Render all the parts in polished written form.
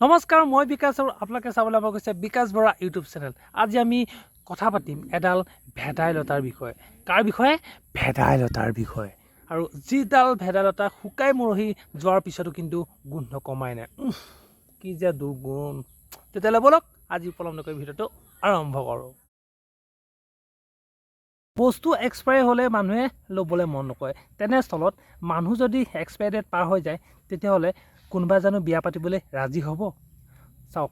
নমস্কাৰ, মই বিকাশ আৰু আপোনালোকে চাবলৈ পাব গৈছে বিকাশ বৰা ইউটিউব চেনেল। আজি আমি কথা পাতিম এডাল ভেদাইলতাৰ বিষয়ে। কাৰ বিষয়ে? ভেদাইলতাৰ বিষয়ে। আৰু যিডাল ভেদাইলতা শুকাই মৰহি যোৱাৰ পিছতো কিন্তু গোন্ধ কমাই নাই। কি যে দুৰ্গুণ। তেতিয়াহ'লে বলক আজি পলম নকৰি ভিডিঅ'টো আৰম্ভ কৰোঁ। বস্তু এক্সপায়াৰ হ'লে মানুহে ল'বলৈ মন নকৰে। তেনেস্থলত মানুহ যদি এক্সপায়াৰ ডেট পাৰ হৈ যায় তেতিয়াহ'লে কোনোবা জানো বিয়া পাতিবলৈ ৰাজি হ'ব? চাওক,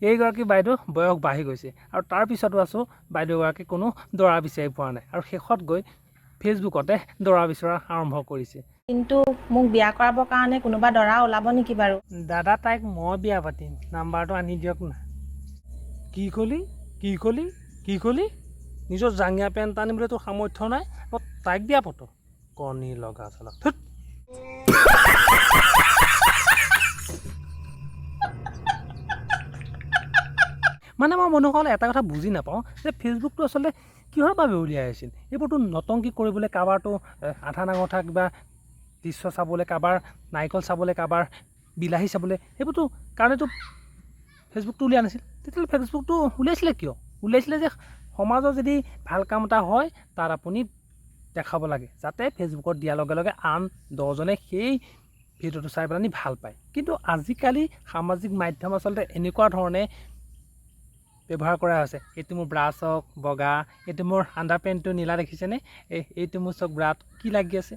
এইগৰাকী বাইদেউ বয়স বাঢ়ি গৈছে আৰু তাৰপিছতো আছোঁ বাইদেউগৰাকী কোনো দৰা বিচাৰি পোৱা নাই আৰু শেষত গৈ ফেচবুকতে দৰা বিচৰা আৰম্ভ কৰিছে। কিন্তু মোক বিয়া কৰাবৰ কাৰণে কোনোবা দৰা ওলাব নেকি বাৰু? দাদা, তাইক মই বিয়া পাতিম, নাম্বাৰটো আনি দিয়ক না। কি কলি? নিজৰ জাঙিয়া পেণ্ট আনিবলৈ তোৰ সামৰ্থ্য নাই, তাইক বিয়া পাত? কণী লগা চালা। মানে মই মনুসকলে এটা কথা বুজি নাপাওঁ যে ফেচবুকটো আচলতে কিহৰ বাবে উলিয়াই আছিল। এইবোৰতো নতংকি কৰিবলৈ, কাৰোবাৰতো আধা নাঙঠা কিবা দৃশ্য চাবলৈ, কাৰোবাৰ নাৰিকল চাবলৈ, কাৰোবাৰ বিলাহী চাবলৈ, সেইবোৰতো কাৰণেতো ফেচবুকটো উলিওৱা নাছিল। তেতিয়াহ'লে ফেচবুকটো উলিয়াইছিলে কিয়? উলিয়াইছিলে যে সমাজৰ যদি ভাল কাম এটা হয় তাত আপুনি দেখাব লাগে, যাতে ফেচবুকত দিয়াৰ লগে লগে আন 10জনে সেই ভিডিঅ'টো চাই পেলাই ভাল পায়। কিন্তু আজিকালি সামাজিক মাধ্যম আচলতে এনেকুৱা ধৰণে ব্যৱহাৰ কৰা হৈছে। এইটো মোৰ ব্ৰা চক বগা, এইটো মোৰ আণ্ডাৰ পেণ্টটো নীলা, দেখিছেনে? এইটো মোৰ চক ব্ৰাত কি লাগি আছে?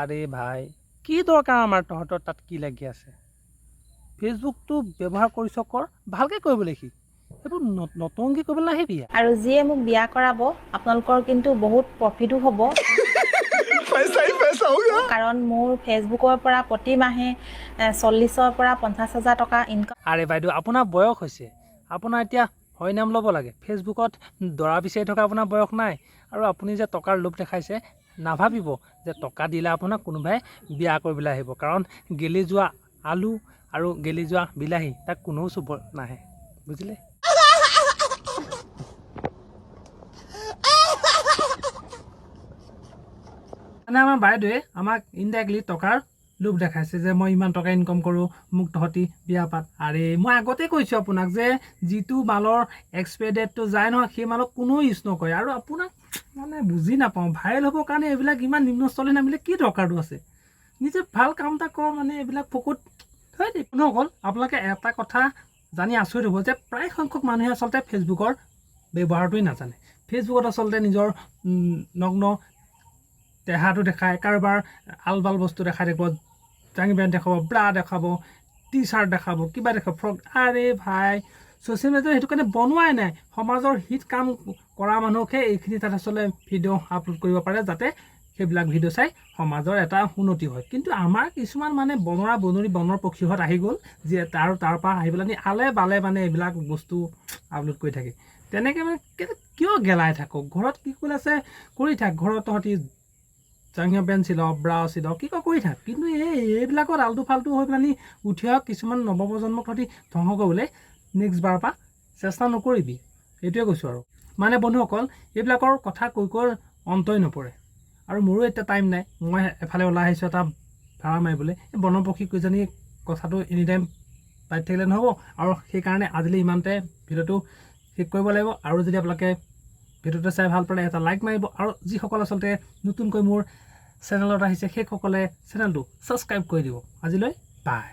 আৰে ভাই, কি দৰকাৰ আমাৰ তহঁতৰ তাত কি লাগি আছে? ফেচবুকটো ব্যৱহাৰ কৰিছ কৰ, ভালকৈ কৰিবলৈ শিক। এইবোৰ নতংকি কৰিবলৈ নাহিবি। আৰু যিয়ে মোক বিয়া কৰাব আপোনালোকৰ কিন্তু বহুত প্ৰফিটো হ'ব। কাৰণ মোৰ ফেচবুকৰ পৰা প্ৰতি মাহে 40,000 পৰা 50,000 টকা ইনকাম। আৰে বাইদেউ, আপোনাৰ বয়স হৈছে, আপোনাৰ এতিয়া হয় নাম ল'ব লাগে। ফেচবুকত দৰা বিচাৰি থকা আপোনাৰ বয়স নাই। আৰু আপুনি যে টকাৰ লোভ দেখাইছে, নাভাবিব যে টকা দিলে আপোনাক কোনোবাই বিয়া কৰিবলৈ আহিব। কাৰণ গেলি যোৱা আলু আৰু গেলি যোৱা বিলাহী তাক কোনেও চুব নাহে, বুজিলে? মানে আমাৰ বাইদেৱে আমাক ইনডাইৰেক্টলি টকাৰ লোভ দেখাইছে যে মই ইমান টকা ইনকাম কৰোঁ, মোক তহঁতি বিয়া পাত। আৰে মই আগতে কৈছোঁ আপোনাক যে যিটো মালৰ এক্সপায়াৰ ডেটটো যায় নহয়, সেই মালক কোনেও ইউজ নকৰে। আৰু আপোনাক মানে বুজি নাপাওঁ, ভাইৰেল হ'বৰ কাৰণে এইবিলাক ইমান নিম্নস্থলে নামিলে কি দৰকাৰটো আছে? নিজে ভাল কাম এটা কৰ, মানে এইবিলাক ফকুত থৈ দিয়ে। অকল আপোনালোকে এটা কথা জানি আচৰিত হ'ব যে প্ৰায় সংখ্যক মানুহে আচলতে ফেচবুকৰ ব্যৱহাৰটোৱেই নাজানে। ফেচবুকত আচলতে নিজৰ নগ্ন দেহাটো দেখায়, কাৰোবাৰ আলবাল বস্তু দেখাই থাকিব, জাঙি পেণ্ট দেখাব, ব্ৰা দেখাব, টি চাৰ্ট দেখাব, কিবা দেখাব, ফ্ৰক। আৰে ভাই, ছ'চিয়েল মিডিয়া সেইটো কাৰণে বনোৱাই নাই। সমাজৰ হিত কাম কৰা মানুহকহে এইখিনি তাত আচলতে ভিডিঅ' আপলোড কৰিব পাৰে, যাতে সেইবিলাক ভিডিঅ' চাই সমাজৰ এটা উন্নতি হয়। কিন্তু আমাৰ কিছুমান মানে বনৰ পক্ষীহঁত আহি গ'ল, যে তাৰ পৰা আহি পেলাই আলে বালে মানে এইবিলাক বস্তু আপলোড কৰি থাকে। তেনেকৈ মানে কিয় গেলাই থাকক? ঘৰত কি কৰি আছে কৰি থাক, ঘৰত তহঁতি জাঙিয়া পেণ্ট চিলাও, ব্ৰা চিলাও, কি কৰি থাক। কিন্তু এইবিলাকত আল্টু ফাল্টু হৈ পেলাই উঠি অহা কিছুমান নৱপ্ৰজন্মক তহঁতি ধ্বংস কৰিবলৈ নেক্সট বাৰৰ পৰা চেষ্টা নকৰিবি, এইটোৱে কৈছোঁ। আৰু মানে বন্ধুসকল, এইবিলাকৰ কথা কৈ অন্তই নপৰে। আৰু মোৰো এতিয়া টাইম নাই, মই এফালে ওলাই আহিছোঁ এটা ভাড়া মাৰিবলৈ। এই বনৰ পক্ষীকেইজনী কথাটো এনি টাইম পাতি থাকিলে নহ'ব। আৰু সেইকাৰণে আজিলৈ ইমানতে ভিডিঅ'টো শেষ কৰিব লাগিব। আৰু যদি আপোনালোকে ভিডিঅ'টো চাই ভাল পালে এটা লাইক মাৰিব। আৰু যিসকল আচলতে নতুনকৈ মোৰ চেনেলত আহিছে সেইসকলে চেনেলটো ছাবস্ক্ৰাইব কৰি দিব। আজিলৈ বাই।